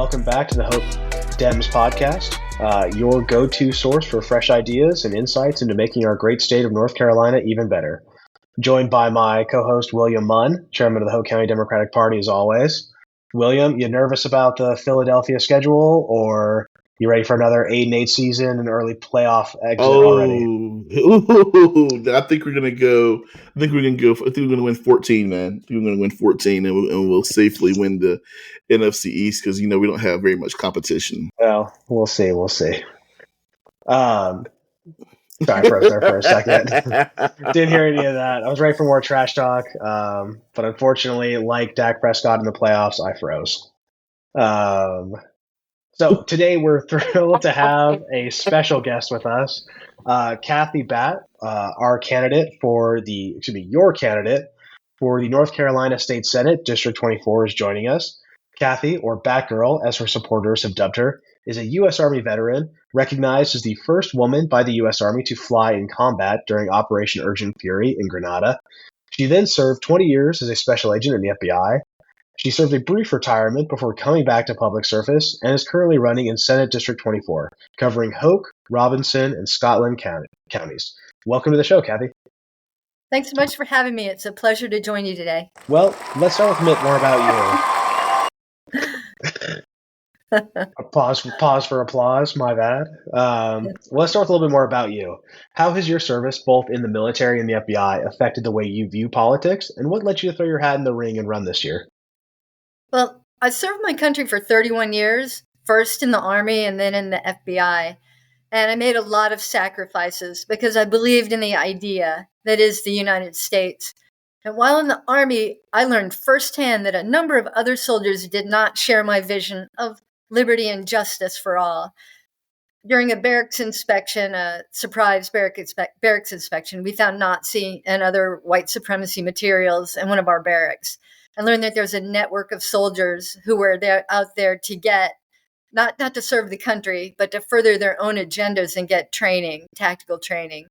welcome back to the Hope Dems podcast, your go-to source for fresh ideas and insights into making our great state of North Carolina even better. Joined by my co-host, William Munn, chairman of the Hoke County Democratic Party, as always. William, you nervous about the Philadelphia schedule, or you ready for another 8-8 season and early playoff exit already? I think we're gonna go. I think we're gonna win 14, man. I think we're gonna win 14, and we'll safely win the NFC East because we don't have very much competition. Well, we'll see. Sorry, froze there for a second. Didn't hear any of that. I was ready for more trash talk, but unfortunately, like Dak Prescott in the playoffs, I froze. So today we're thrilled to have a special guest with us, Kathy Batt, your candidate for the North Carolina State Senate. District 24 is joining us. Kathy, or Batgirl, as her supporters have dubbed her, is a U.S. Army veteran, recognized as the first woman by the U.S. Army to fly in combat during Operation Urgent Fury in Grenada. She then served 20 years as a special agent in the FBI. She served a brief retirement before coming back to public service and is currently running in Senate District 24, covering Hoke, Robeson, and Scotland counties. Welcome to the show, Kathy. Thanks so much for having me. It's a pleasure to join you today. Well, let's start with a bit more about you. Pause for applause. My bad. Let's start with a little bit more about you. How has your service, both in the military and the FBI, affected the way you view politics, and what led you to throw your hat in the ring and run this year? Well, I served my country for 31 years, first in the Army and then in the FBI. And I made a lot of sacrifices because I believed in the idea that is the United States. And while in the Army, I learned firsthand that a number of other soldiers did not share my vision of liberty and justice for all. During a barracks inspection, a surprise barracks inspection, we found Nazi and other white supremacy materials in one of our barracks. I learned that there's a network of soldiers who were out there to get, not to serve the country, but to further their own agendas and get training, tactical training.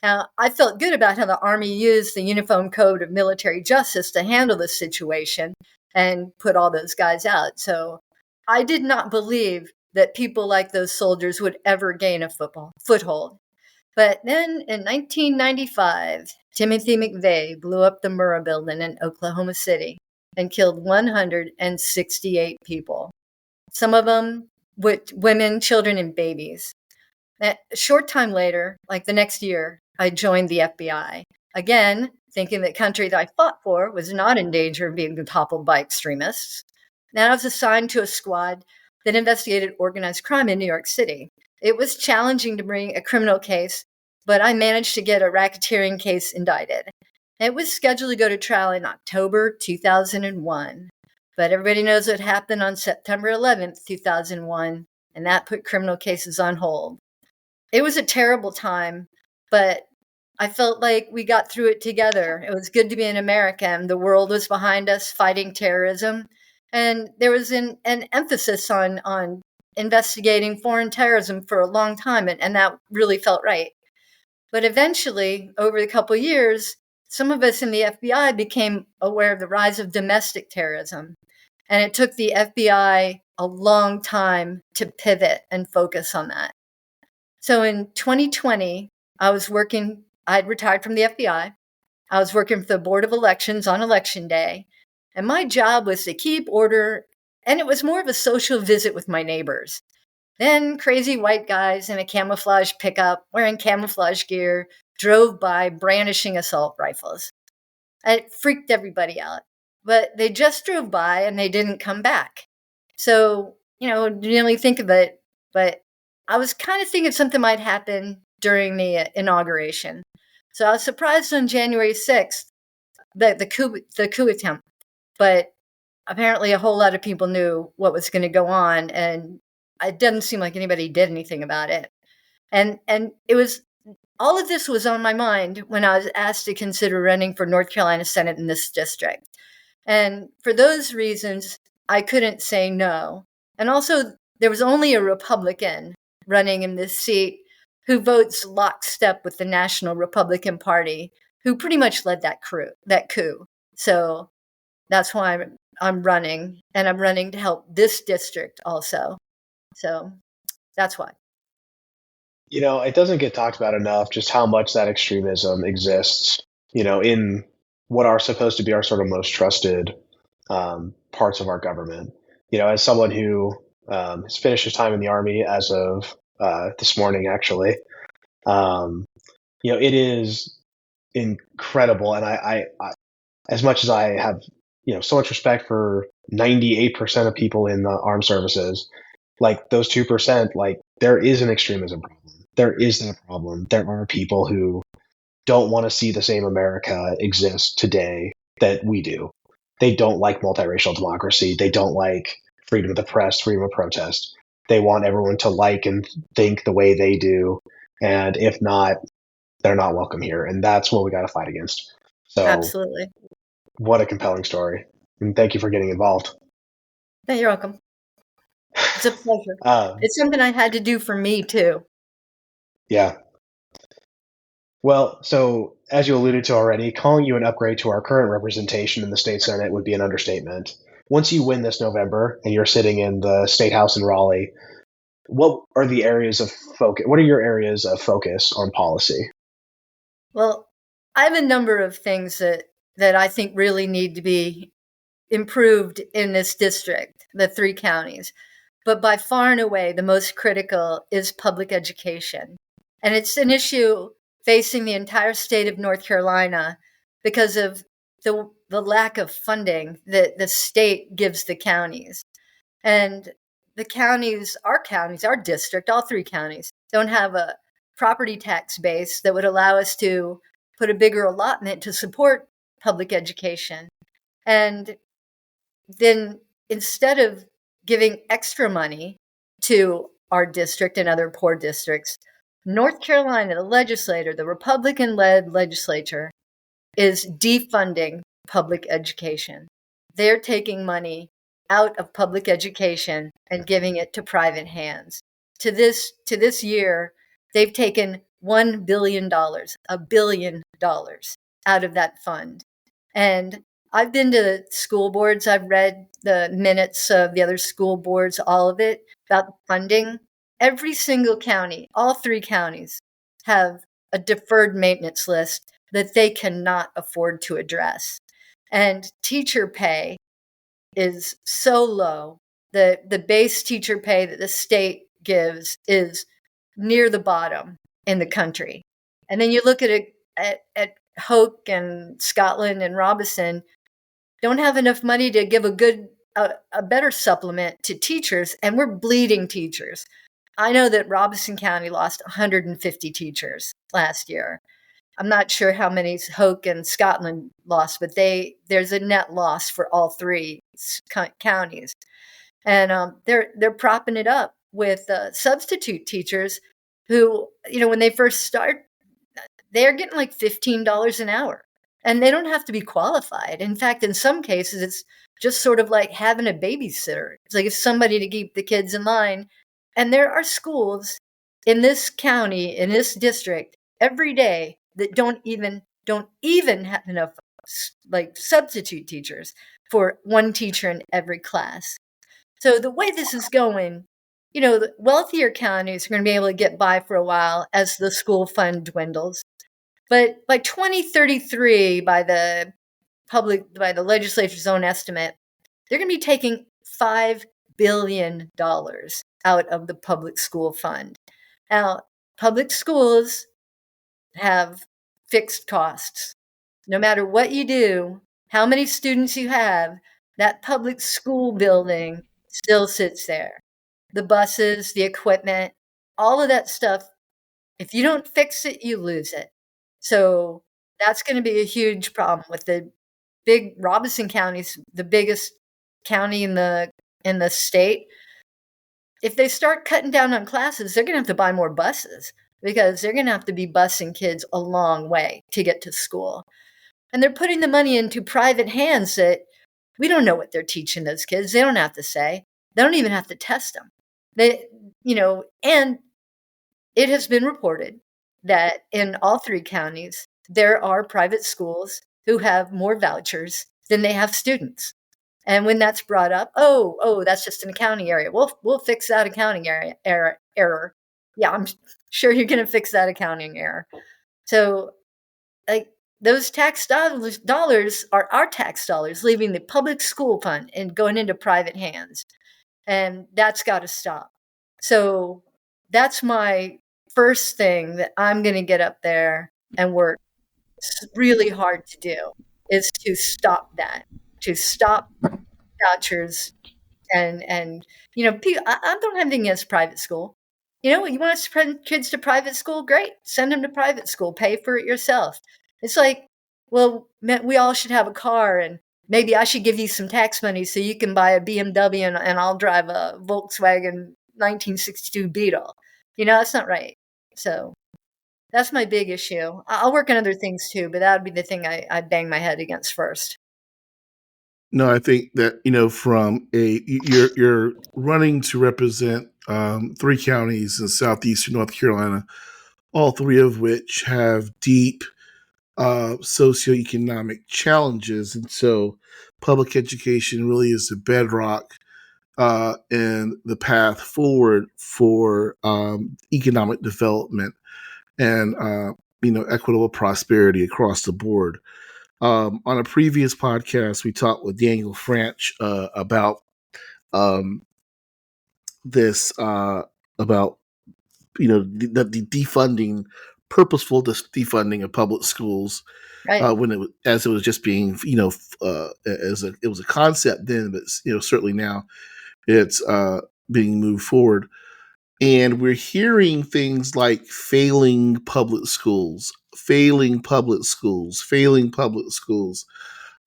Now, I felt good about how the Army used the Uniform Code of Military Justice to handle this situation and put all those guys out. So I did not believe that people like those soldiers would ever gain a foothold. But then in 1995, Timothy McVeigh blew up the Murrah building in Oklahoma City and killed 168 people. Some of them with women, children, and babies. A short time later, like the next year, I joined the FBI. Again, thinking the country that I fought for was not in danger of being toppled by extremists. Then I was assigned to a squad that investigated organized crime in New York City. It was challenging to bring a criminal case, but I managed to get a racketeering case indicted. It was scheduled to go to trial in October 2001. But everybody knows what happened on September 11th, 2001, and that put criminal cases on hold. It was a terrible time, but I felt like we got through it together. It was good to be an American. The world was behind us fighting terrorism, and there was an emphasis on investigating foreign terrorism for a long time, and that really felt right. But eventually, over a couple of years, some of us in the FBI became aware of the rise of domestic terrorism. And it took the FBI a long time to pivot and focus on that. So in 2020, I had retired from the FBI. I was working for the Board of Elections on Election Day. And my job was to keep order. And it was more of a social visit with my neighbors. Then crazy white guys in a camouflage pickup, wearing camouflage gear, drove by brandishing assault rifles. It freaked everybody out. But they just drove by and they didn't come back. So, didn't really think of it, but I was kind of thinking something might happen during the inauguration. So I was surprised on January 6th, the coup attempt, but apparently a whole lot of people knew what was going to go on, and it doesn't seem like anybody did anything about it. And it was, all of this was on my mind when I was asked to consider running for North Carolina Senate in this district. And for those reasons, I couldn't say no. And also, there was only a Republican running in this seat who votes lockstep with the National Republican Party, who pretty much led that coup. So that's why I'm running, and I'm running to help this district also. So that's why. It doesn't get talked about enough just how much that extremism exists, in what are supposed to be our sort of most trusted parts of our government. As someone who has finished his time in the Army as of this morning, actually, it is incredible. And I, as much as I have, so much respect for 98% of people in the armed services, like those 2%, like there is an extremism problem. There is that problem. There are people who don't want to see the same America exist today that we do. They don't like multiracial democracy. They don't like freedom of the press, freedom of protest. They want everyone to like and think the way they do. And if not, they're not welcome here. And that's what we got to fight against. So, Absolutely. what a compelling story. And thank you for getting involved. You're welcome. It's a pleasure. It's something I had to do for me, too. Yeah. Well, so as you alluded to already, calling you an upgrade to our current representation in the state Senate would be an understatement. Once you win this November and you're sitting in the state house in Raleigh, what are the areas of focus? What are your areas of focus on policy? Well, I have a number of things that I think really need to be improved in this district, the 3 counties. But by far and away, the most critical is public education. And it's an issue facing the entire state of North Carolina because of the lack of funding that the state gives the counties. And the counties, our district, all 3 counties, don't have a property tax base that would allow us to put a bigger allotment to support public education. And then instead of giving extra money to our district and other poor districts, North Carolina, the legislature, the Republican-led legislature, is defunding public education. They're taking money out of public education and giving it to private hands. To this year, they've taken $1 billion, $1 billion out of that fund. And I've been to school boards. I've read the minutes of the other school boards, all of it, about funding. Every single county, all 3 counties, have a deferred maintenance list that they cannot afford to address. And teacher pay is so low that the base teacher pay that the state gives is near the bottom in the country. And then you look at it at Hoke and Scotland and Robeson, don't have enough money to give a better supplement to teachers, and we're bleeding teachers. I know that Robeson County lost 150 teachers last year. I'm not sure how many Hoke and Scotland lost, but there's a net loss for all 3 counties, and they're propping it up with substitute teachers who, when they first start, they're getting like $15 an hour, and they don't have to be qualified. In fact, in some cases, it's just sort of like having a babysitter. It's like somebody to keep the kids in line. And there are schools in this county, in this district, every day that don't even have enough like substitute teachers for one teacher in every class. So the way this is going, the wealthier counties are going to be able to get by for a while as the school fund dwindles. But by 2033, by the legislature's own estimate, they're going to be taking $5 billion out of the public school fund. Now, public schools have fixed costs. No matter what you do, how many students you have, that public school building still sits there. The buses, the equipment, all of that stuff, if you don't fix it, you lose it. So that's going to be a huge problem with the big Robeson County's the biggest county in the state. If they start cutting down on classes, they're going to have to buy more buses because they're going to have to be busing kids a long way to get to school. And they're putting the money into private hands that we don't know what they're teaching those kids. They don't have to say. They don't even have to test them. And it has been reported that in all 3 counties, there are private schools who have more vouchers than they have students. And when that's brought up, oh, that's just an accounting area. We'll fix that accounting error. Yeah, I'm sure you're going to fix that accounting error. So, like, those tax dollars are our tax dollars leaving the public school fund and going into private hands, and that's got to stop. So that's my first thing that I'm going to get up there and work really hard to do, is to stop that, to stop vouchers. And I don't have anything against private school. You want to send kids to private school? Great, send them to private school. Pay for it yourself. It's like, well, we all should have a car, and maybe I should give you some tax money so you can buy a BMW, and I'll drive a Volkswagen 1962 Beetle. That's not right. So that's my big issue. I'll work on other things too, but that would be the thing I bang my head against first. No, I think that from you're running to represent 3 counties in southeastern North Carolina, all 3 of which have deep socioeconomic challenges, and so public education really is the bedrock and the path forward for economic development and equitable prosperity across the board. On a previous podcast, we talked with Daniel Franch about this about the defunding, purposeful defunding of public schools, Right. when it was just being it was a concept then, but certainly now it's being moved forward. And we're hearing things like failing public schools, failing public schools, failing public schools.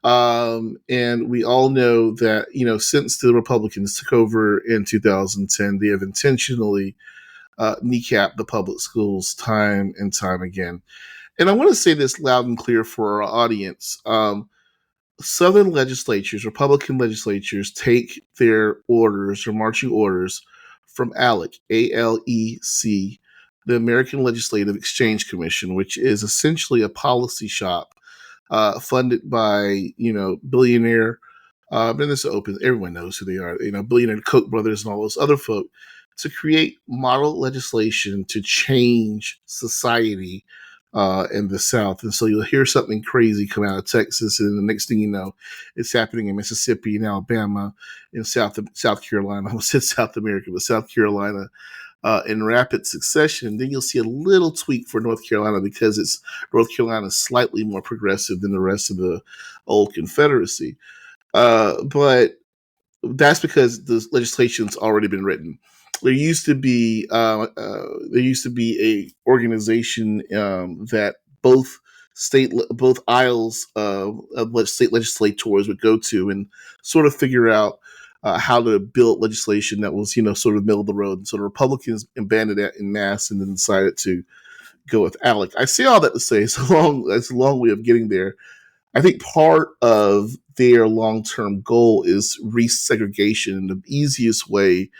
And we all know that, since the Republicans took over in 2010, they have intentionally kneecapped the public schools time and time again. And I want to say this loud and clear for our audience. Southern legislatures, Republican legislatures, take their orders or marching orders from ALEC, ALEC, the American Legislative Exchange Commission, which is essentially a policy shop funded by, billionaire, and this is open, everyone knows who they are, billionaire Koch brothers and all those other folk, to create model legislation to change society in the South. And so you'll hear something crazy come out of Texas, and the next thing you know, it's happening in Mississippi and Alabama, in South Carolina. I almost said South America, but South Carolina, in rapid succession. Then you'll see a little tweak for North Carolina, because North Carolina is slightly more progressive than the rest of the old Confederacy. But that's because the legislation's already been written. There used to be a organization that both aisles of state legislators would go to and sort of figure out how to build legislation that was sort of middle of the road. And so the Republicans abandoned that in mass and then decided to go with ALEC. I say all that to say it's a long way of getting there. I think part of their long-term goal is resegregation. And the easiest way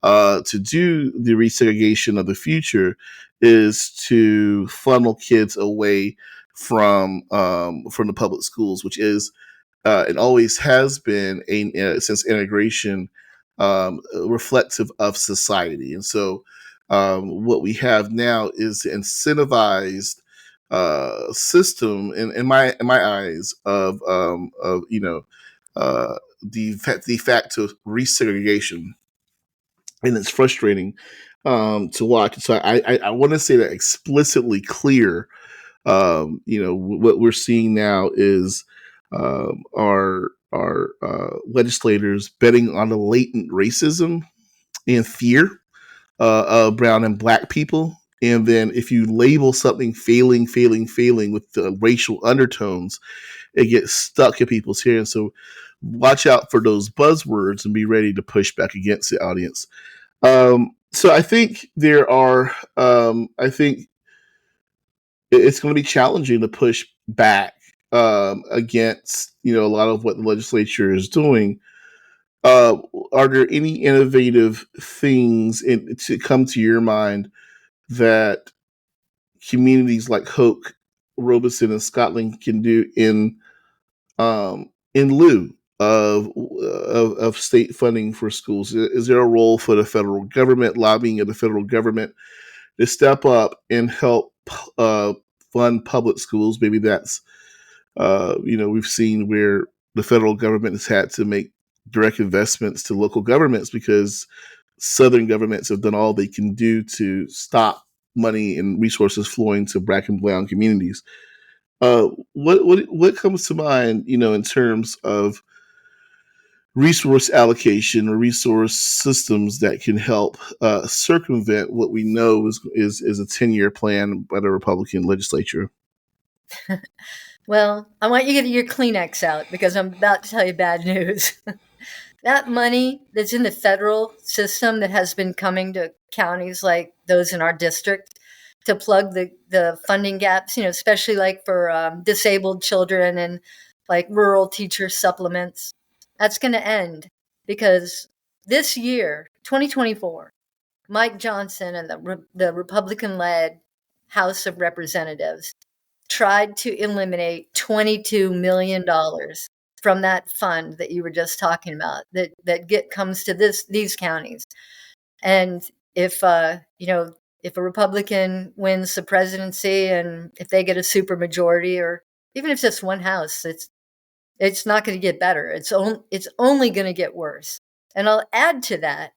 to do the resegregation of the future is to funnel kids away from the public schools, which is and always has been since integration, reflective of society. And so what we have now is the incentivized system in my eyes of de facto resegregation, and it's frustrating to watch. So I want to say that explicitly clear. What we're seeing now is our legislators betting on the latent racism and fear of brown and black people. And then if you label something failing with the racial undertones, it gets stuck in people's hair. And so watch out for those buzzwords and be ready to push back against the audience. So I think I think it's going to be challenging to push back against, a lot of what the legislature is doing. Are there any innovative things to come to your mind that communities like Hoke, Robeson, and Scotland can do in lieu of state funding for schools? Is there a role for the federal government, lobbying of the federal government to step up and help fund public schools? Maybe that's we've seen where the federal government has had to make direct investments to local governments because Southern governments have done all they can do to stop money and resources flowing to Black and brown communities. What comes to mind, in terms of resource allocation or resource systems that can help circumvent what we know is a 10-year plan by the Republican legislature? Well, I want you to get your Kleenex out because I'm about to tell you bad news. That money that's in the federal system that has been coming to counties like those in our district to plug the funding gaps, especially like for disabled children and like rural teacher supplements, that's going to end because this year, 2024, Mike Johnson and the Republican-led House of Representatives tried to eliminate $22 million from that fund that you were just talking about that comes to these counties. And if if a Republican wins the presidency and if they get a super majority, or even if it's just one house, it's not going to get better. It's only going to get worse. And I'll add to that,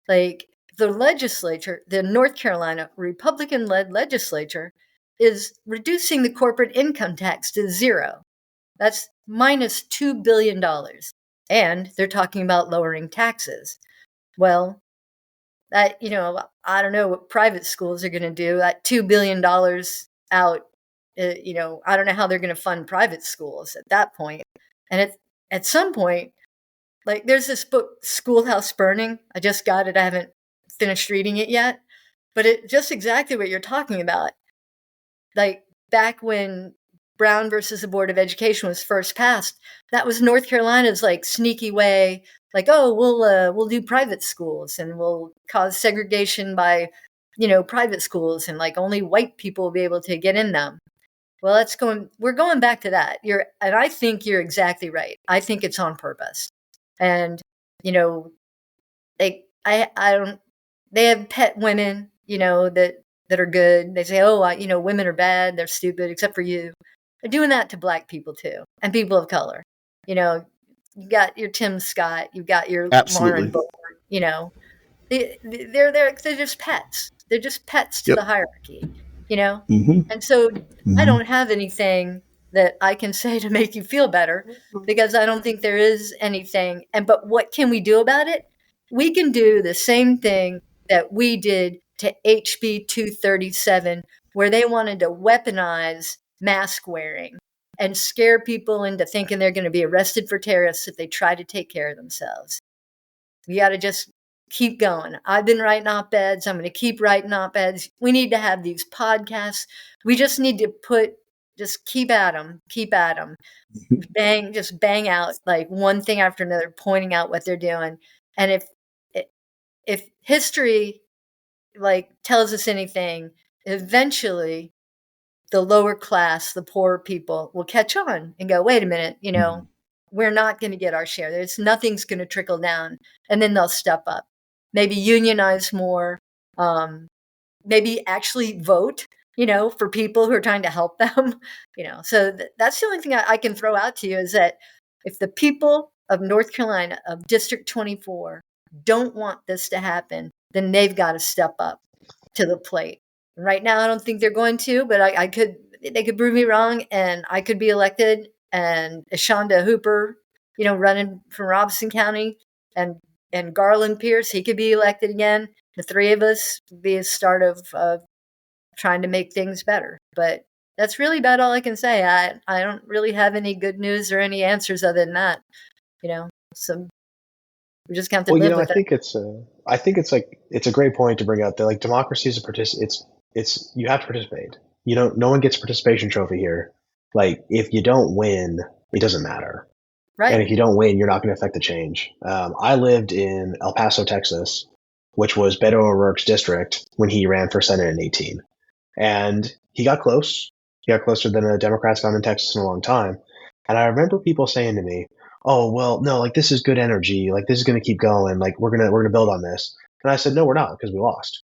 like the legislature, the North Carolina Republican-led legislature is reducing the corporate income tax to zero. That's minus $2 billion. And they're talking about lowering taxes. Well, that, I don't know what private schools are going to do. That $2 billion out, I don't know how they're going to fund private schools at that point. And at some point, like there's this book, Schoolhouse Burning. I just got it. I haven't finished reading it yet. But it just exactly what you're talking about. Like back when Brown versus the Board of Education was first passed, that was North Carolina's like sneaky way, like, oh, we'll do private schools and we'll cause segregation by, private schools and like only white people will be able to get in them. Well, we're going back to that. And I think you're exactly right. I think it's on purpose. And, they have pet women, that are good. They say, oh, women are bad. They're stupid, except for you. They're doing that to Black people too, and people of color. You got your Tim Scott, you got your Absolutely. Lauren Boebert. They're just pets. They're just pets to Yep. the hierarchy. Mm-hmm. And so Mm-hmm. I don't have anything that I can say to make you feel better because I don't think there is anything. But what can we do about it? We can do the same thing that we did to HB 237, where they wanted to weaponize mask wearing and scare people into thinking they're going to be arrested for terrorists if they try to take care of themselves. We got to just keep going. I've been writing op-eds. I'm going to keep writing op-eds. We need to have these podcasts. We just need to just keep at them, just bang out like one thing after another, pointing out what they're doing. And if history like tells us anything, eventually the lower class, the poorer people will catch on and go, wait a minute, we're not going to get our share. Nothing's going to trickle down. And then they'll step up, maybe unionize more, maybe actually vote, for people who are trying to help them, So that's the only thing I can throw out to you is that if the people of North Carolina, of District 24, don't want this to happen, then they've got to step up to the plate. Right now, I don't think they're going to, but they could prove me wrong and I could be elected and Shonda Hooper, running from Robeson County and Garland Pierce, he could be elected again. The three of us would be a start of trying to make things better. But that's really about all I can say. I don't really have any good news or any answers other than that, so we just have to live with it. I think it's a great point to bring up that like democracy is it's you have to participate. No one gets a participation trophy here. Like if you don't win, it doesn't matter. Right. And if you don't win, you're not going to affect the change. I lived in El Paso, Texas, which was Beto O'Rourke's district when he ran for Senate in 2018. And he got close. He got closer than a Democrat's gone in Texas in a long time. And I remember people saying to me, oh well, no, like this is good energy, like this is going to keep going, like we're gonna build on this. And I said, no, we're not, because we lost.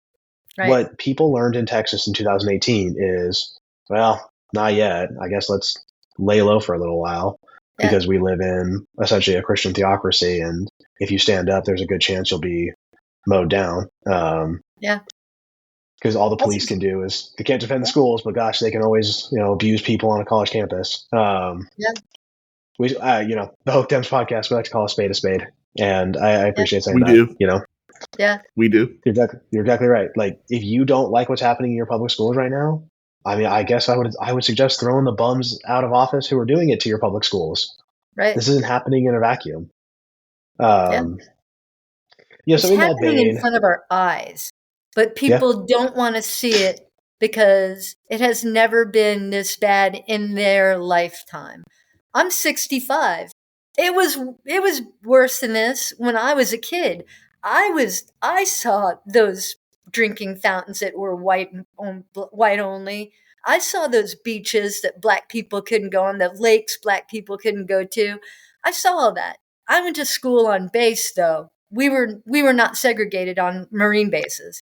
Right. What people learned in Texas in 2018 is, well, not yet. I guess let's lay low for a little while, Yeah. because we live in essentially a Christian theocracy, and if you stand up, there's a good chance you'll be mowed down. Yeah. Because all the That's police can do is they can't defend the schools, but gosh, they can always abuse people on a college campus. yeah. We the Hoke Dems podcast, we like to call a spade, and I Yeah. appreciate saying We that. do. Yeah. We do. You're exactly right. Like, if you don't like what's happening in your public schools right now, I mean, I guess I would suggest throwing the bums out of office who are doing it to your public schools. Right. This isn't happening in a vacuum. Yeah. So It's in that happening in vein, front of our eyes, but yeah, people don't want to see it because it has never been this bad in their lifetime. I'm 65. It was worse than this when I was a kid. I saw those drinking fountains that were white only. I saw those beaches that black people couldn't go on, the lakes black people couldn't go to. I saw all that. I went to school on base though. We were not segregated on Marine bases.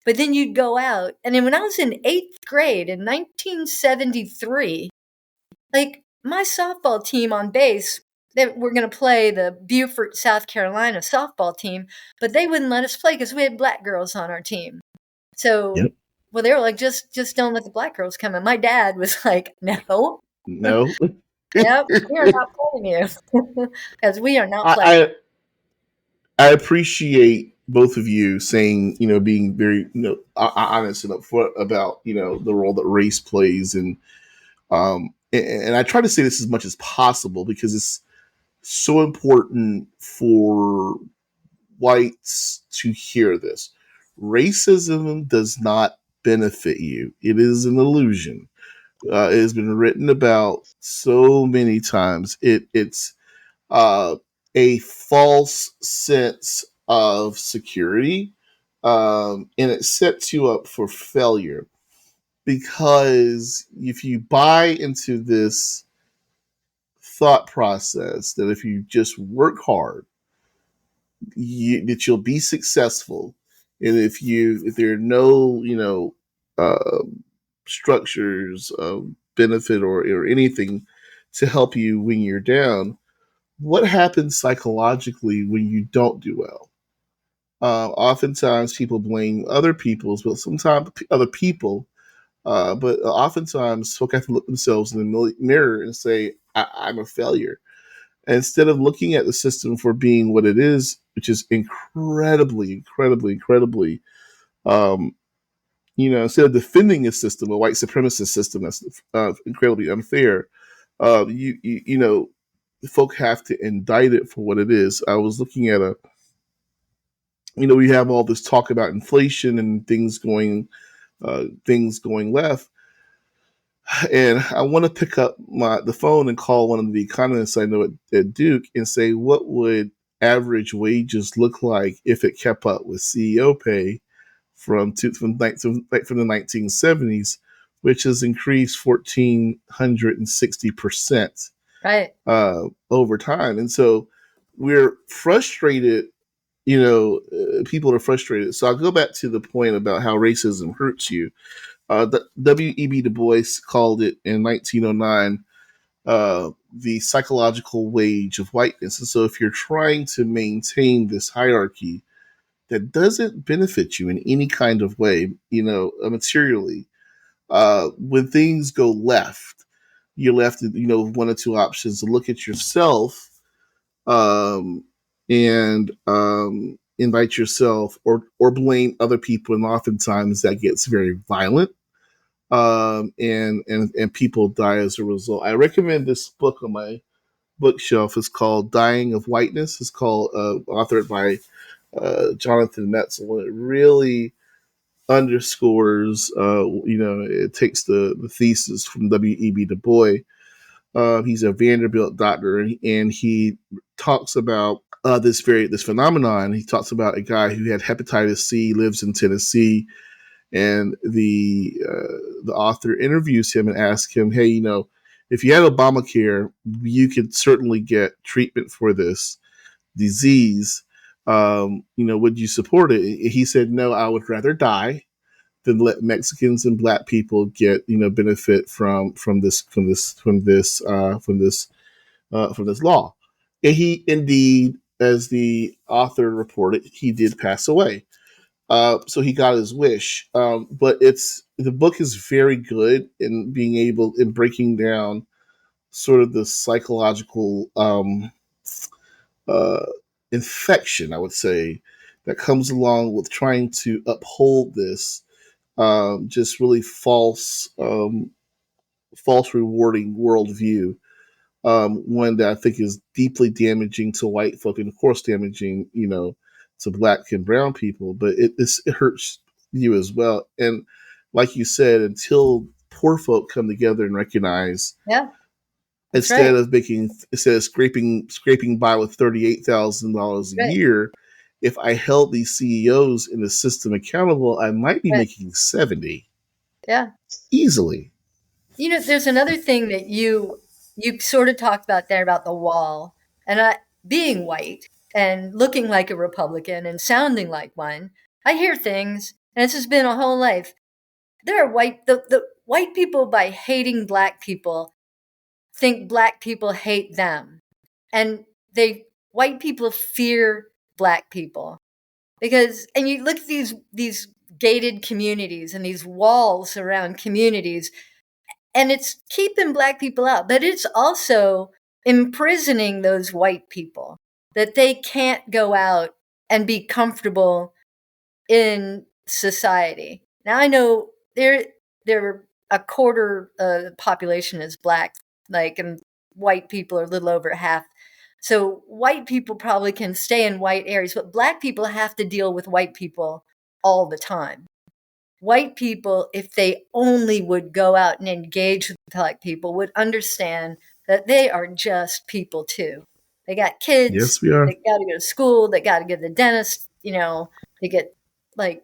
But then you'd go out, and then when I was in 8th grade in 1973, like my softball team on base, they were going to play the Beaufort, South Carolina softball team, but they wouldn't let us play because we had black girls on our team. So, Yep. well, they were like, just don't let the black girls come in. My dad was like, no, No. yep, we are not playing you because we are not playing. I, I appreciate both of you saying, being very, honest and upfront about, the role that race plays, and I try to say this as much as possible because it's so important for whites to hear this. Racism does not benefit you. It is an illusion. It has been written about so many times. It's uh, a false sense of security, and it sets you up for failure. Because if you buy into this thought process that if you just work hard, that you'll be successful, and if there are no uh, structures of benefit or anything to help you when you're down, what happens psychologically when you don't do well? Oftentimes people blame other people's, but sometimes other people. But oftentimes folk have to look themselves in the mirror and say, I'm a failure. And instead of looking at the system for being what it is, which is incredibly, incredibly, incredibly, um, instead of defending a system, a white supremacist system that's incredibly unfair, folk have to indict it for what it is. I was looking at we have all this talk about inflation and things going left. And I want to pick up the phone and call one of the economists I know at Duke and say, what would average wages look like if it kept up with CEO pay from the 1970s, which has increased 1,460% Right. over time. And so we're frustrated. People are frustrated. So I'll go back to the point about how racism hurts you. W.E.B. Du Bois called it in 1909 the psychological wage of whiteness. And so if you're trying to maintain this hierarchy that doesn't benefit you in any kind of way, materially, when things go left, you're left, with one or two options: to look at yourself um, and invite yourself, or blame other people, and oftentimes that gets very violent. And people die as a result. I recommend this book on my bookshelf. It's called "Dying of Whiteness." It's called authored by Jonathan Metzl. It really underscores, it takes the thesis from W.E.B. Du Bois. He's a Vanderbilt doctor, and he talks about this phenomenon. He talks about a guy who had hepatitis C, lives in Tennessee, and the author interviews him and asks him, "Hey, if you had Obamacare, you could certainly get treatment for this disease. Would you support it? He said, no, I would rather die than let Mexicans and Black people get benefit from this law. And he indeed, as the author reported, he did pass away. So he got his wish. But the book is very good in being able in breaking down sort of the psychological uh, infection, I would say, that comes along with trying to uphold this just really false rewarding worldview. One that I think is deeply damaging to white folk, and of course damaging, to Black and brown people. But it hurts you as well. And like you said, until poor folk come together and recognize, instead of scraping by with $38,000 a year, if I held these CEOs in the system accountable, I might be making 70. Yeah, easily. There's another thing that you sort of talked about there about the wall, and being white and looking like a Republican and sounding like one. I hear things, and it's just been a whole life. There are the white people, by hating Black people, think Black people hate them, and white people fear Black people and you look at these gated communities and these walls around communities, and it's keeping Black people out, but it's also imprisoning those white people, that they can't go out and be comfortable in society. Now, I know there a quarter of the population is Black, and white people are a little over half. So white people probably can stay in white areas, but Black people have to deal with white people all the time. White people, if they only would go out and engage with Black people, would understand that they are just people too. They got kids. Yes, we are. They got to go to school. They got to go to the dentist. They get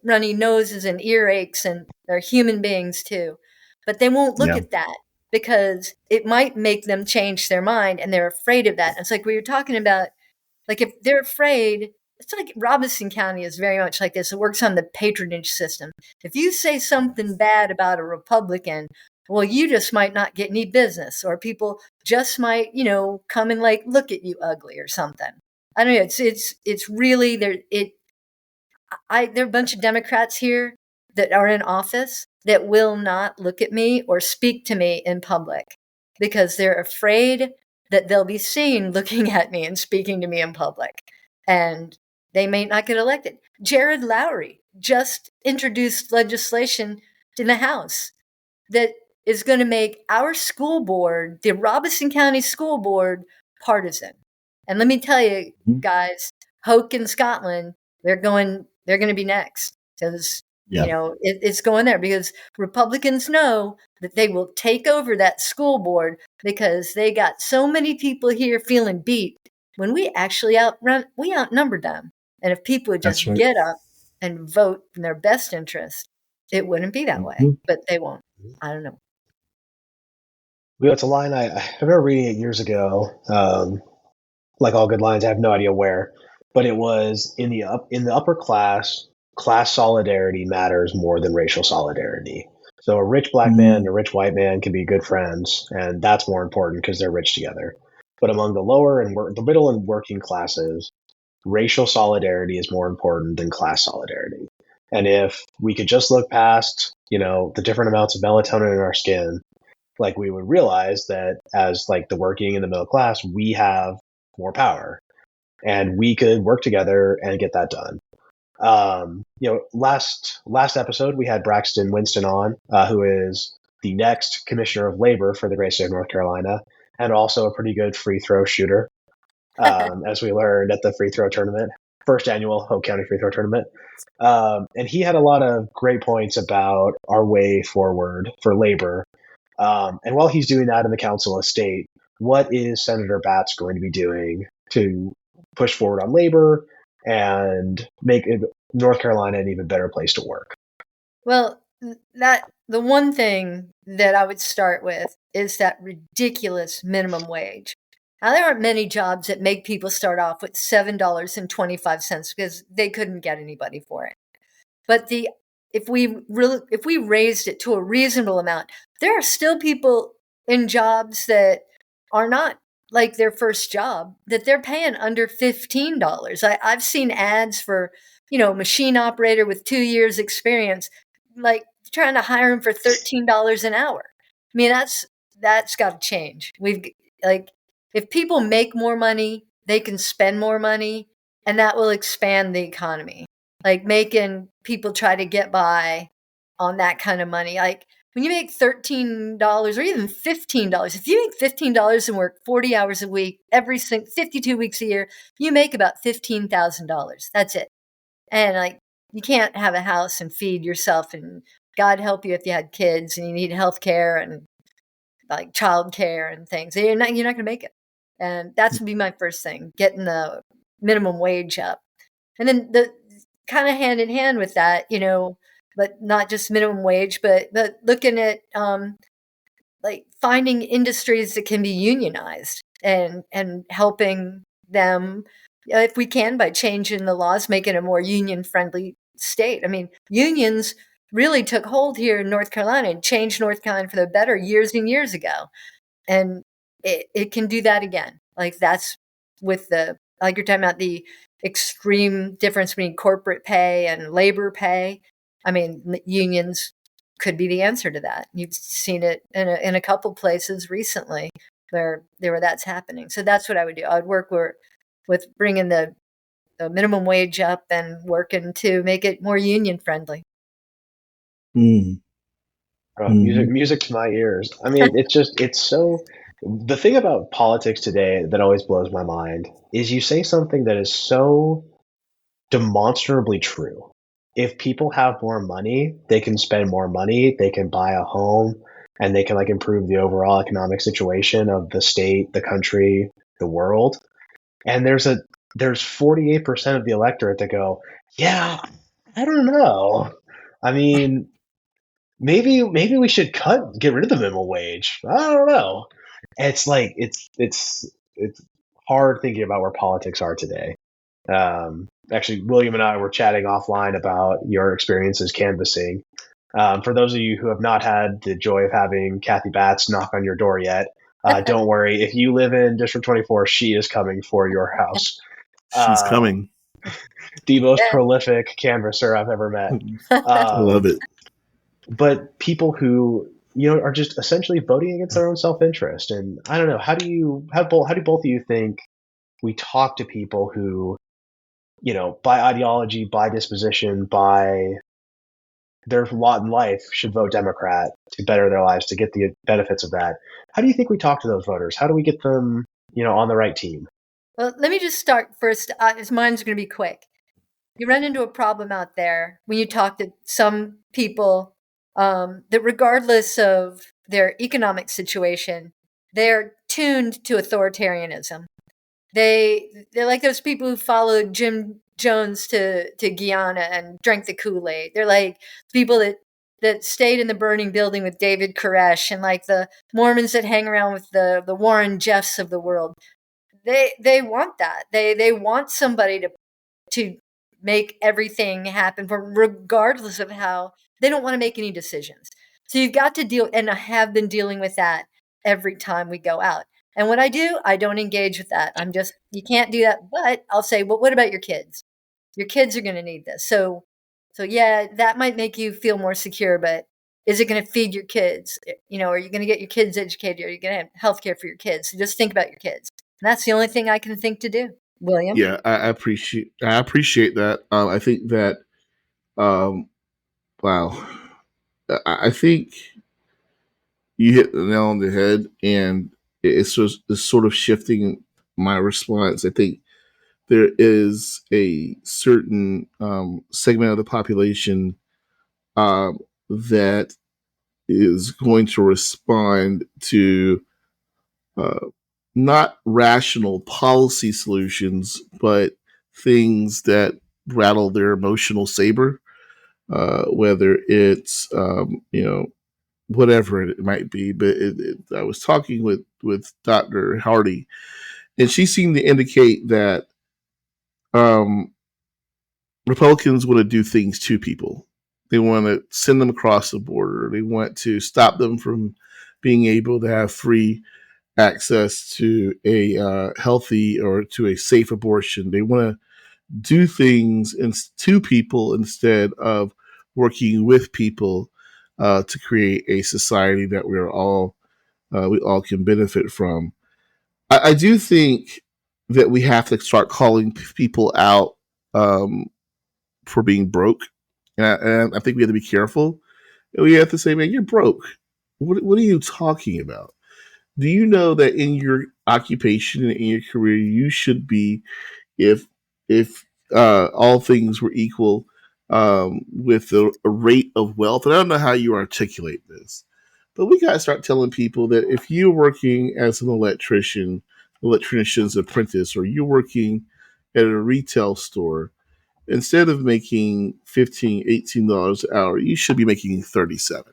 runny noses and earaches, and they're human beings too. But they won't look at that because it might make them change their mind, and they're afraid of that. And it's like we were talking about, if they're afraid, it's like Robeson County is very much like this. It works on the patronage system. If you say something bad about a Republican, well, you just might not get any business, or people just might, come and look at you ugly or something. I don't know. It's really there. There are a bunch of Democrats here that are in office that will not look at me or speak to me in public because they're afraid that they'll be seen looking at me and speaking to me in public, and they may not get elected. Jared Lowry just introduced legislation in the House that is going to make our school board, the Robeson County School Board, partisan. And let me tell you, guys, Hoke in Scotland, they're going to be next because it's going there because Republicans know that they will take over that school board because they got so many people here feeling beat when we actually outnumbered them. And if people would just get up and vote in their best interest, it wouldn't be that way. But they won't. I don't know. It's a line I remember reading it years ago. Like all good lines, I have no idea where, but it was in the upper class solidarity matters more than racial solidarity. So a rich Black man and a rich white man can be good friends, and that's more important because they're rich together. But among the lower and the middle and working classes, racial solidarity is more important than class solidarity. And if we could just look past, the different amounts of melatonin in our skin, we would realize that as the working and the middle class, we have more power, and we could work together and get that done. Last episode we had Braxton Winston on, who is the next commissioner of labor for the great state of North Carolina, and also a pretty good free throw shooter, as we learned at the free throw tournament, first annual Hoke County free throw tournament. And he had a lot of great points about our way forward for labor. And while he's doing that in the Council of State, what is Senator Batt going to be doing to push forward on labor and make North Carolina an even better place to work? Well, that the one thing that I would start with is that ridiculous minimum wage. Now, there aren't many jobs that make people start off with $7.25 because they couldn't get anybody for it. But if we raised it to a reasonable amount, there are still people in jobs that are not like their first job that they're paying under $15. I've seen ads for, machine operator with 2 years experience, like trying to hire him for $13 an hour. I mean, that's got to change. Like, if people make more money, they can spend more money, and that will expand the economy. Like, making people try to get by on that kind of money. Like, when you make $13 or even $15, if you make $15 and work 40 hours a week, 52 weeks a year, you make about $15,000. That's it. And like, you can't have a house and feed yourself, and God help you if you had kids and you need health care and like child care and things. You're not going to make it. And that's would be my first thing, getting the minimum wage up. And then the kind of hand in hand with that, but not just minimum wage, but looking at like finding industries that can be unionized and helping them, if we can, by changing the laws, making it a more union friendly state. I mean, unions really took hold here in North Carolina and changed North Carolina for the better years and years ago. And it can do that again. Like, that's with like you're talking about the extreme difference between corporate pay and labor pay. I mean, unions could be the answer to that. You've seen it in a couple places recently where that's happening. So that's what I would do. I would work with bringing the minimum wage up and working to make it more union friendly. Mm. Music to my ears. I mean, it's so. The thing about politics today that always blows my mind is you say something that is so demonstrably true. If people have more money, they can spend more money, they can buy a home, and they can like improve the overall economic situation of the state, the country, the world. And there's 48% of the electorate that go, yeah, I don't know. I mean, maybe we should get rid of the minimum wage. I don't know. It's like it's hard thinking about where politics are today. Actually, William and I were chatting offline about your experiences canvassing. For those of you who have not had the joy of having Kathy Batts knock on your door yet, don't worry. If you live in District 24, she is coming for your house. She's coming. The most prolific canvasser I've ever met. I love it. But people who are just essentially voting against their own self-interest, and I don't know, how do both of you think we talk to people who, by ideology, by disposition, by their lot in life, should vote Democrat to better their lives, to get the benefits of that? How do you think we talk to those voters? How do we get them, on the right team? Well, let me just start first. Mine's going to be quick. You run into a problem out there when you talk to some people that, regardless of their economic situation, they're tuned to authoritarianism. They're like those people who followed Jim Jones to Guyana and drank the Kool-Aid. They're like people that stayed in the burning building with David Koresh, and like the Mormons that hang around with the Warren Jeffs of the world. They want that. They want somebody to make everything happen, regardless of how. They don't want to make any decisions. So you've got to deal, and I have been dealing with that every time we go out. And what I do, I don't engage with that. You can't do that. But I'll say, well, what about your kids? Your kids are going to need this. So yeah, that might make you feel more secure, but is it going to feed your kids? Are you going to get your kids educated? Are you going to have health care for your kids? So just think about your kids. And that's the only thing I can think to do. William? Yeah, I appreciate that. I think that, wow, I think you hit the nail on the head, and it's sort of shifting my response. I think there is a certain segment of the population that is going to respond to not rational policy solutions, but things that rattle their emotional saber. whether it's whatever it might be. But I was talking with Dr. Hardy, and she seemed to indicate that um, Republicans want to do things to people. They want to send them across the border. They want to stop them from being able to have free access to a healthy or to a safe abortion. They want to do things to people instead of working with people to create a society that we all can benefit from. I do think that we have to start calling people out for being broke, and I think we have to be careful. We have to say, "Man, you're broke. What are you talking about? Do you know that in your occupation and in your career, you should be, if all things were equal, with a rate of wealth?" And I don't know how you articulate this, but we got to start telling people that if you're working as an electrician's apprentice, or you're working at a retail store, instead of making $15, $18 an hour, you should be making 37.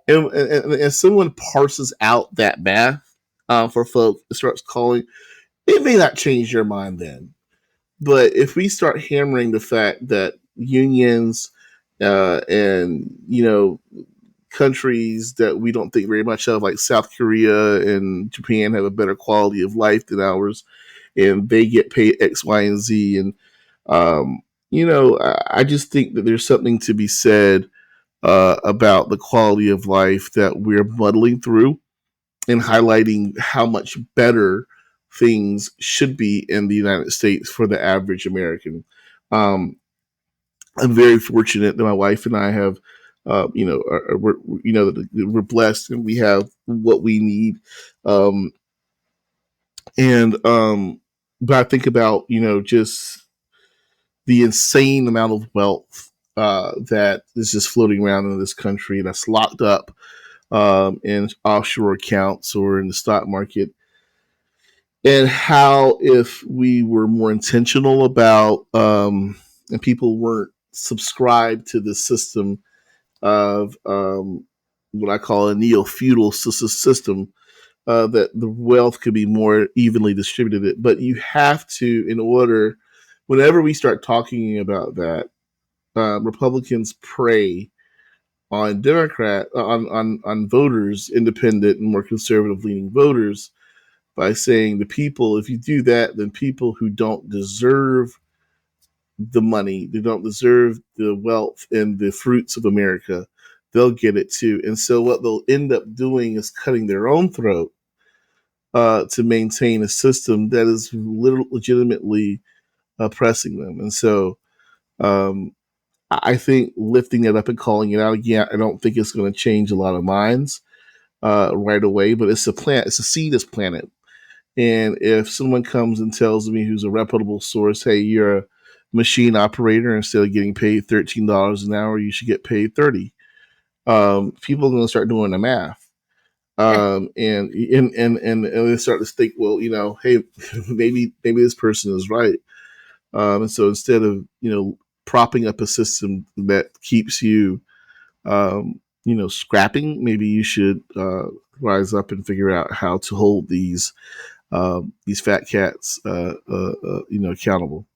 And someone parses out that math for folks, starts calling, it may not change your mind then. But if we start hammering the fact that unions and countries that we don't think very much of, like South Korea and Japan, have a better quality of life than ours, and they get paid X, Y, and Z, and I just think that there's something to be said about the quality of life that we're muddling through, and highlighting how much better things should be in the United States for the average American. Um, I'm very fortunate that my wife and I have, we're blessed and we have what we need. Um, but I think about, just the insane amount of wealth that is just floating around in this country that's locked up in offshore accounts or in the stock market. And how, if we were more intentional about, and people weren't subscribed to the system of what I call a neo-feudal system, that the wealth could be more evenly distributed. But you have to, in order, whenever we start talking about that, Republicans prey on on voters, independent and more conservative leaning voters, by saying the people, if you do that, then people who don't deserve the money, they don't deserve the wealth and the fruits of America, they'll get it too. And so what they'll end up doing is cutting their own throat to maintain a system that is legitimately oppressing them. And so um, I think lifting it up and calling it out again, I don't think it's going to change a lot of minds right away, but it's a seed that's planted. And if someone comes and tells me, who's a reputable source, hey, you're a machine operator, instead of getting paid $13 an hour, you should get paid 30. People are going to start doing the math. And they start to think, well, hey, maybe this person is right. And so instead of, propping up a system that keeps you, scrapping, maybe you should rise up and figure out how to hold these fat cats, accountable.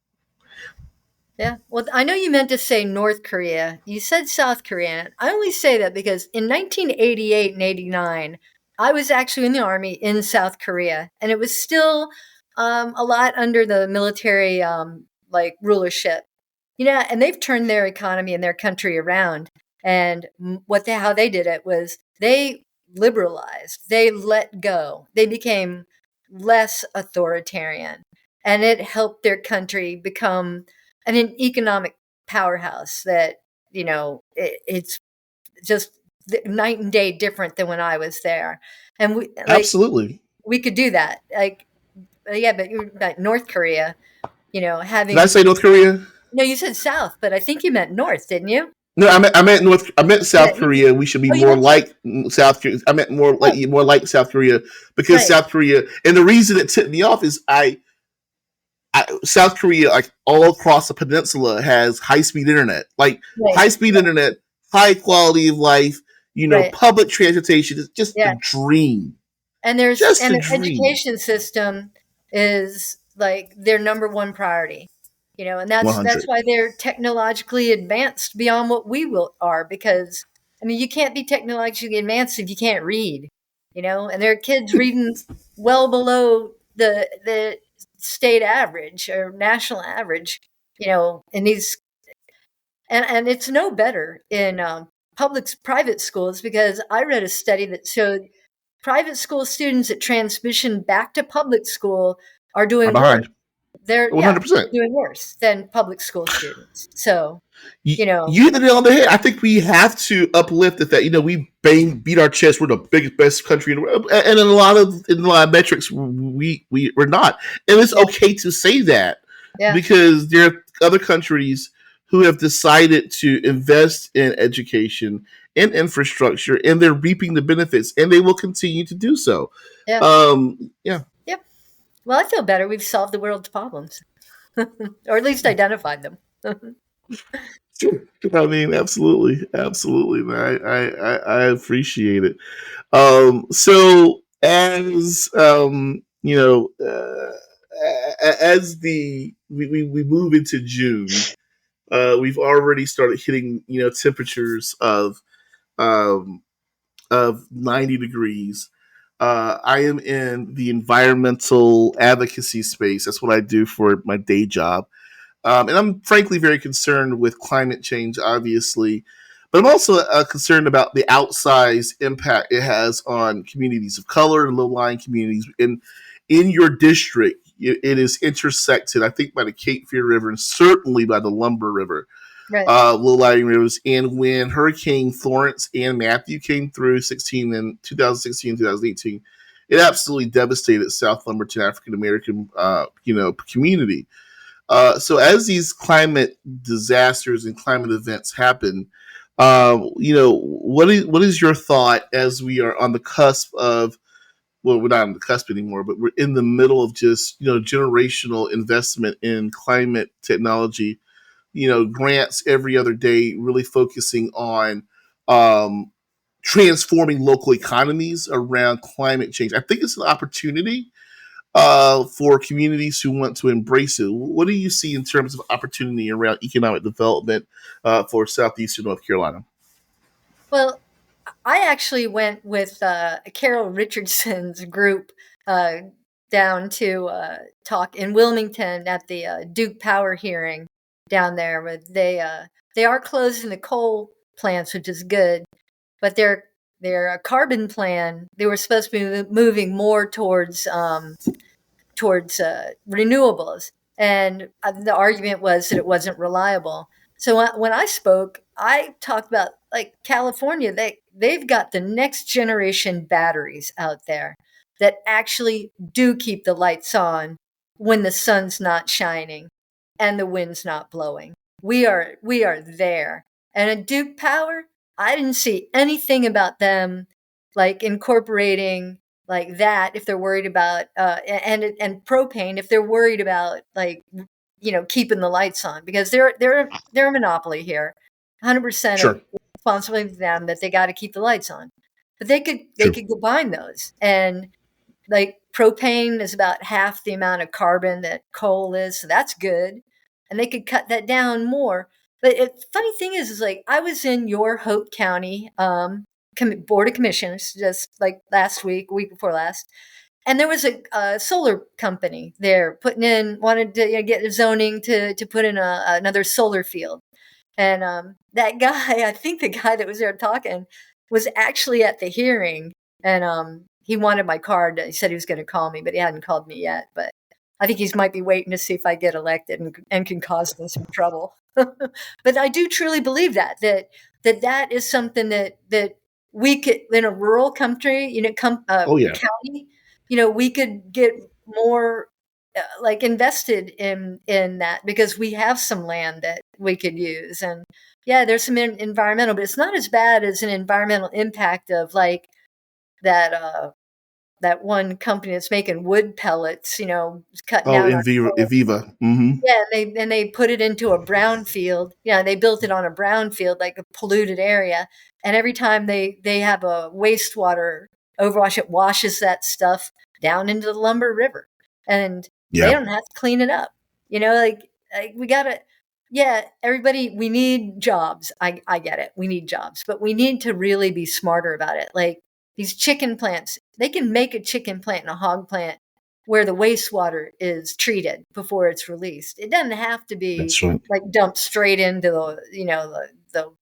Yeah. Well, I know you meant to say North Korea. You said South Korea. I only say that because in 1988 and 89, I was actually in the army in South Korea, and it was still a lot under the military rulership. And they've turned their economy and their country around. And how they did it was they liberalized, they let go, they became less authoritarian, and it helped their country become an economic powerhouse that, it's just night and day different than when I was there. And Absolutely, we could do that. But you're about North Korea, having. Did I say North Korea? No, you said South, but I think you meant North, didn't you? No, I meant South Korea. We should be more like South Korea. I meant more like South Korea, because South Korea, and the reason it tipped me off is I South Korea, like all across the peninsula, has high speed internet. Like high Right. speed internet, high quality of life. Right. Public transportation is just a Yeah. dream. And Just a the dream. education system is like their number one priority, and that's 100. why they're technologically advanced beyond what are, because I mean, you can't be technologically advanced if you can't read, and there are kids reading well below the state average or national average, in these, and it's no better in private schools, because I read a study that showed private school students that transition back to public school are I'm doing worse. behind. They're 100%. doing worse than public school students. So, You, you know, you hit the nail on the head. I think we have to uplift the fact. We beat our chest. We're the biggest, best country in the world, and in a lot of metrics, we're not. And it's yeah, okay to say that, yeah, because there are other countries who have decided to invest in education and infrastructure, and they're reaping the benefits, and they will continue to do so. yeah, Yeah, yep. Well, I feel better. We've solved the world's problems, or at least identified them. sure. I mean, absolutely, absolutely. Man. I appreciate it. So as as we move into June, we've already started hitting temperatures um, of 90 degrees. I am in the environmental advocacy space. That's what I do for my day job. And I'm frankly very concerned with climate change, obviously, but I'm also concerned about the outsized impact it has on communities of color and low-lying communities. In your district, it is intersected, I think, by the Cape Fear River and certainly by the Lumber River, Right. low-lying rivers. And when Hurricane Florence and Matthew came through 2016, 2018, it absolutely devastated South Lumberton African American, community. So as these climate disasters and climate events happen, what is your thought as we are on the cusp of, well, we're not on the cusp anymore, but we're in the middle of just generational investment in climate technology. Grants every other day, really focusing on um, transforming local economies around climate change. I think it's an opportunity for communities who want to embrace it. What do you see in terms of opportunity around economic development for southeastern North Carolina? Well, I actually went with Carol Richardson's group uh, down to talk in Wilmington at the Duke Power hearing down there. But they are closing the coal plants, which is good, but their carbon plan, they were supposed to be moving more towards renewables, and the argument was that it wasn't reliable. So when I spoke, I talked about like California. They've got the next generation batteries out there that actually do keep the lights on when the sun's not shining and the wind's not blowing. We are there. And at Duke Power, I didn't see anything about them like incorporating like that if they're worried about and propane if they're worried about like keeping the lights on, because they're a monopoly here. 100% of Sure, responsibility for them that they got to keep the lights on, but they true, could combine those. And like propane is about half the amount of carbon that coal is, so that's good, and they could cut that down more. But funny thing is like I was in your Hoke County board of commissioners just like last week before last, and there was a solar company there wanted to get zoning to put in another solar field. And that guy, I think the guy that was there talking, was actually at the hearing, and he wanted my card. He said he was going to call me, but he hadn't called me yet. But I think he might be waiting to see if I get elected and can cause them some trouble. But I do truly believe that is something that we could, in a rural country, oh yeah, county, we could get more like invested in that, because we have some land that we could use. And yeah, there's some environmental, but it's not as bad as an environmental impact of like that that one company that's making wood pellets, cutting Oh, down in on Viva, coal. Viva. Mm-hmm. Yeah, they put it into a brownfield. Yeah, they built it on a brownfield, like a polluted area. And every time they have a wastewater overwash, it washes that stuff down into the Lumber River, and they Yeah, don't have to clean it up. Like we gotta. Yeah, everybody, we need jobs. I get it. We need jobs, but we need to really be smarter about it. Like these chicken plants, they can make a chicken plant and a hog plant where the wastewater is treated before it's released. It doesn't have to be that's right. like dumped straight into the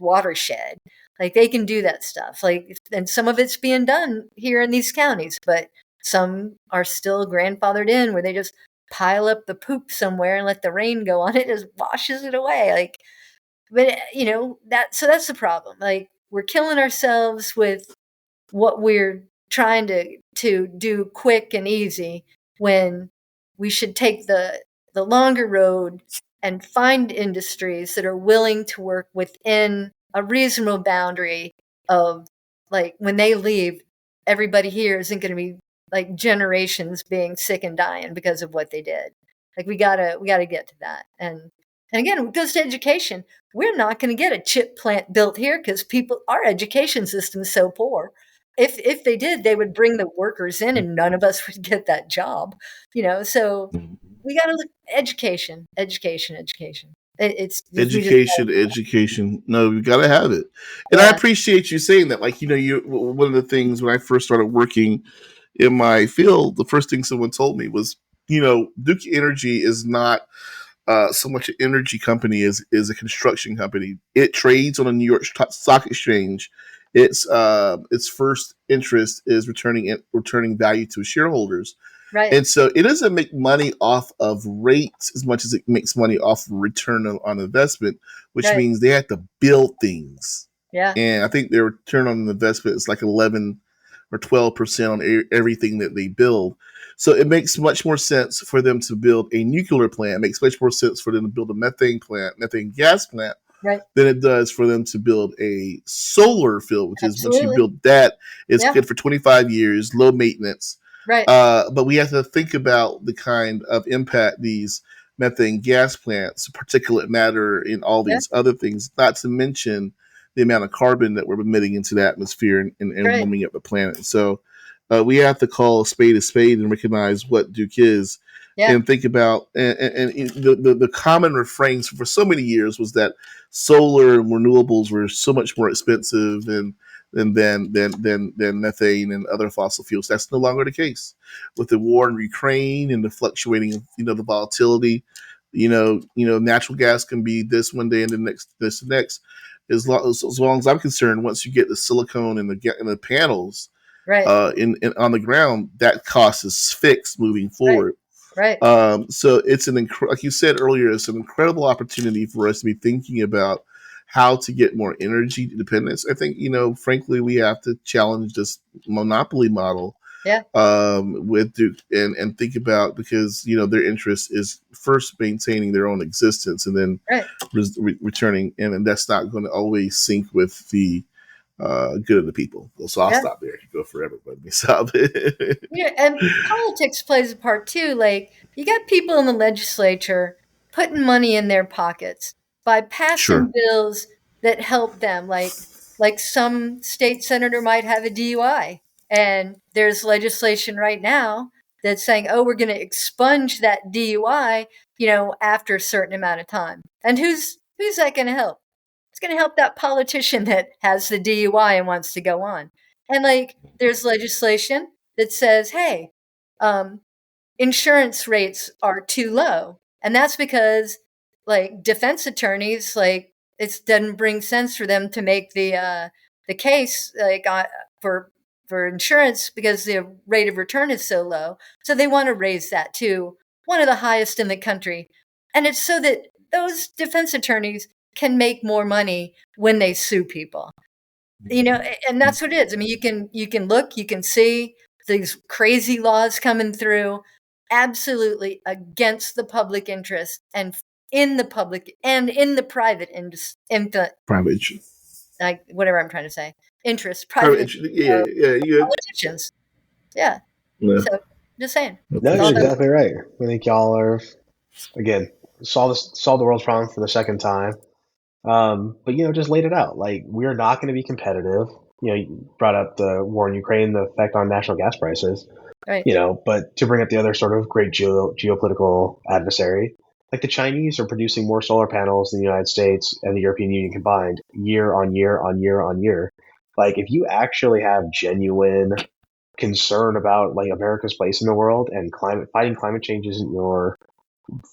watershed. Like they can do that stuff. Like, and some of it's being done here in these counties, but some are still grandfathered in where they just pile up the poop somewhere and let the rain go on it, just washes it away. Like, but that's the problem. Like we're killing ourselves with what we're trying to do quick and easy when we should take the longer road and find industries that are willing to work within a reasonable boundary of, like, when they leave, everybody here isn't going to be like generations being sick and dying because of what they did. Like we gotta get to that. And again, it goes to education. We're not going to get a chip plant built here because our education system is so poor. If they did, they would bring the workers in and none of us would get that job. So we got to look education, education, education. We just Education. No, you got to have it. And I yeah, appreciate you saying that. Like, one of the things when I first started working in my field, the first thing someone told me was, Duke Energy is not so much an energy company is a construction company. It trades on a New York Stock Exchange. Its first interest is returning value to shareholders, right, and so it doesn't make money off of rates as much as it makes money off of return on investment, which right, means they have to build things. yeah, And I think their return on investment is like 11 or 12% on everything that they build. So it makes much more sense for them to build a nuclear plant. It makes much more sense for them to build a methane gas plant, right, than it does for them to build a solar field, which is once you absolutely, build that, it's yeah, good for 25 years, low maintenance. right, But we have to think about the kind of impact these methane gas plants, particulate matter, and all yeah, these other things, not to mention the amount of carbon that we're emitting into the atmosphere and right, warming up the planet. So we have to call a spade and recognize what Duke is yeah, and think about and the common refrains for so many years was that solar and renewables were so much more expensive than methane and other fossil fuels. That's no longer the case with the war in Ukraine and the fluctuating, the volatility. Natural gas can be this one day and the next. As long as I'm concerned, once you get the silicone and the panels right, on the ground, that cost is fixed moving right, forward. right, So it's like you said earlier, it's an incredible opportunity for us to be thinking about how to get more energy independence. I think, frankly, we have to challenge this monopoly model yeah, with Duke and think about, because, their interest is first maintaining their own existence and then right. returning. And that's not going to always sync with the good of the people. So I'll Yeah. stop there. I could go forever, but let me stop. Yeah, and politics plays a part too. Like you got people in the legislature putting money in their pockets by Sure. passing bills that help them. Like some state senator might have a DUI, and there's legislation right now that's saying, "Oh, we're going to expunge that DUI, after a certain amount of time." And who's that going to help? It's going to help that politician that has the DUI and wants to go on. And like, there's legislation that says, hey, um, insurance rates are too low. And that's because, like, defense attorneys, like, it doesn't bring sense for them to make the case, like, for insurance because the rate of return is so low. So they want to raise that to one of the highest in the country. And it's so that those defense attorneys can make more money when they sue people. And that's what it is. I mean, you can look, you can see these crazy laws coming through absolutely against the public interest and in the public and in the private Private. like whatever I'm trying to say, interest, Private private yeah, yeah, yeah. politicians. Yeah. Yeah. So just saying. No, you're exactly right. I think y'all are, again, solve the world's problem for the second time. But just laid it out. Like, we're not going to be competitive. You brought up the war in Ukraine, the effect on natural gas prices. Right. But to bring up the other sort of great geopolitical adversary, like the Chinese are producing more solar panels than the United States and the European Union combined year on year on year on year. Like, if you actually have genuine concern about like America's place in the world and fighting climate change isn't your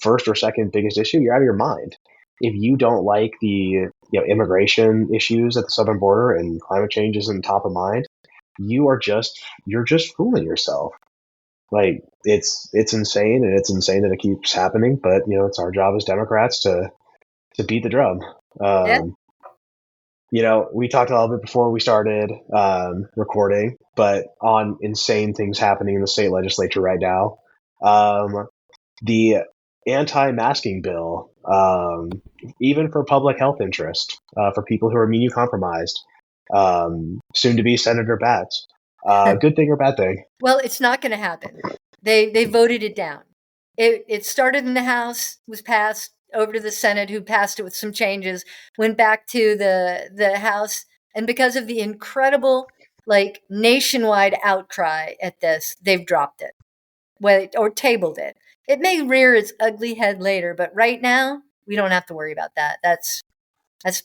first or second biggest issue, you're out of your mind. If you don't like the immigration issues at the southern border and climate change isn't top of mind, you're just fooling yourself. Like, it's insane, and it's insane that it keeps happening. But it's our job as Democrats to beat the drum. We talked a little bit before we started recording, but on insane things happening in the state legislature right now. The anti-masking bill, even for public health interest, for people who are immunocompromised, soon to be Senator Batt. Good thing or bad thing? Well, it's not going to happen. They voted it down. It started in the House, was passed over to the Senate, who passed it with some changes, went back to the House, and because of the incredible, like, nationwide outcry at this, they've dropped it, or tabled it. It may rear its ugly head later, but right now we don't have to worry about that. That's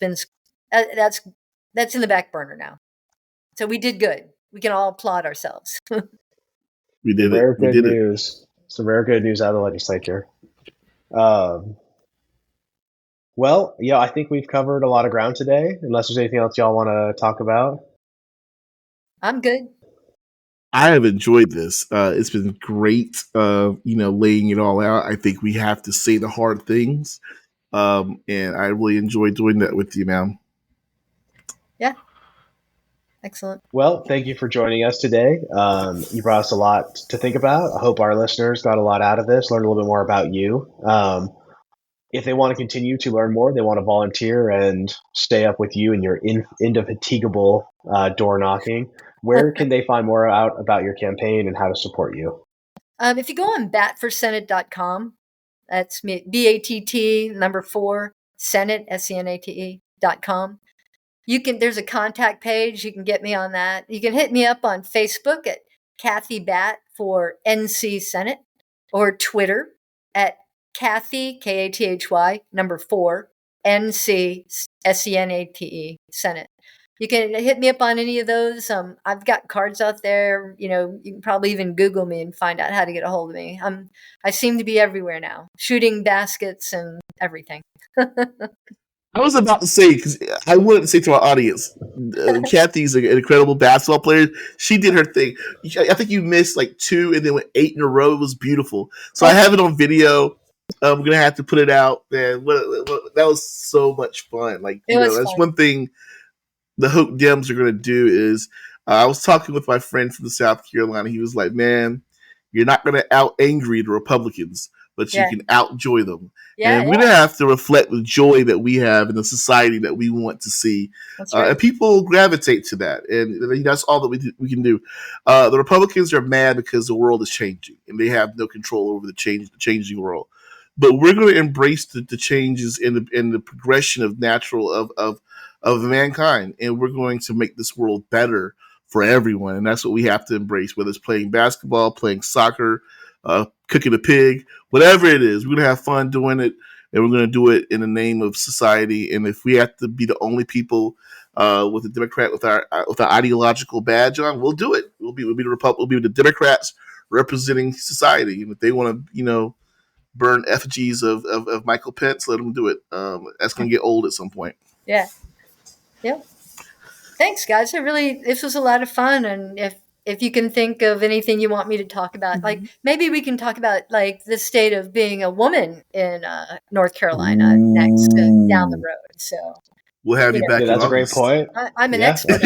in the back burner now. So we did good. We can all applaud ourselves. We did Rare it. We good did news. Some rare good news out of the legislature. Well, I think we've covered a lot of ground today. Unless there's anything else y'all want to talk about. I'm good. I have enjoyed this. It's been great, laying it all out. I think we have to say the hard things. And I really enjoyed doing that with you, ma'am. Yeah. Excellent. Well, thank you for joining us today. You brought us a lot to think about. I hope our listeners got a lot out of this, learned a little bit more about you. If they want to continue to learn more, they want to volunteer and stay up with you and your indefatigable door knocking, where can they find more out about your campaign and how to support you? If you go on battforsenate.com, that's me, BATT 4 Senate, SENATE.com. There's a contact page. You can get me on that. You can hit me up on Facebook at Kathy Batt for NC Senate, or Twitter at Kathy, KATHY 4 NC SENATE Senate. You can hit me up on any of those. I've got cards out there. You can probably even Google me and find out how to get a hold of me. I seem to be everywhere now, shooting baskets and everything. I was about to say, because I wanted to say to our audience, Kathy's an incredible basketball player. She did her thing. I think you missed like 2 and then went 8 in a row. It was beautiful. So I have it on video. I'm going to have to put it out. Man, that was so much fun. Like, that's fun. One thing the Hoke Dems are going to do is, I was talking with my friend from South Carolina. He was like, man, you're not going to out-angry the Republicans, but you can outjoy them. And we're going to have to reflect the joy that we have in the society that we want to see. Right. And people gravitate to that. And that's all that we can do. The Republicans are mad because the world is changing and they have no control over the changing world. But we're going to embrace the changes in the progression of of mankind. And we're going to make this world better for everyone. And that's what we have to embrace, whether it's playing basketball, playing soccer, cooking a pig, whatever it is. We're going to have fun doing it, and we're going to do it in the name of society. And if we have to be the only people with a Democrat with our ideological badge on, we'll do it. We'll be the Democrats representing society. And if they want to, burn effigies of Michael Pence, let them do it. That's going to get old at some point. Yeah. Yep. Thanks, guys. This was a lot of fun. And if you can think of anything you want me to talk about, like maybe we can talk about like the state of being a woman in North Carolina next down the road. So we'll have you back. Yeah, that's a great point. I'm an expert.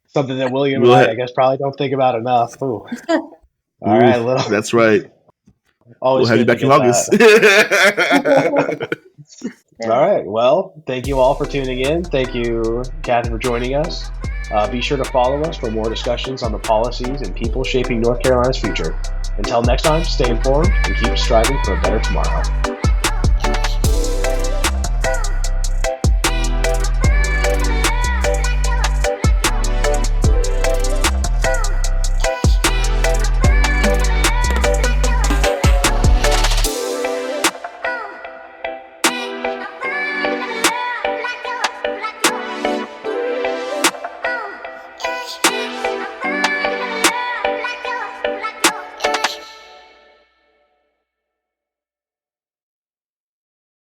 Something that William and I guess probably don't think about enough. Ooh. All right, little. That's right. Always we'll have you back in August. All right. Well, thank you all for tuning in. Thank you, Kathy, for joining us. Be sure to follow us for more discussions on the policies and people shaping North Carolina's future. Until next time, stay informed and keep striving for a better tomorrow.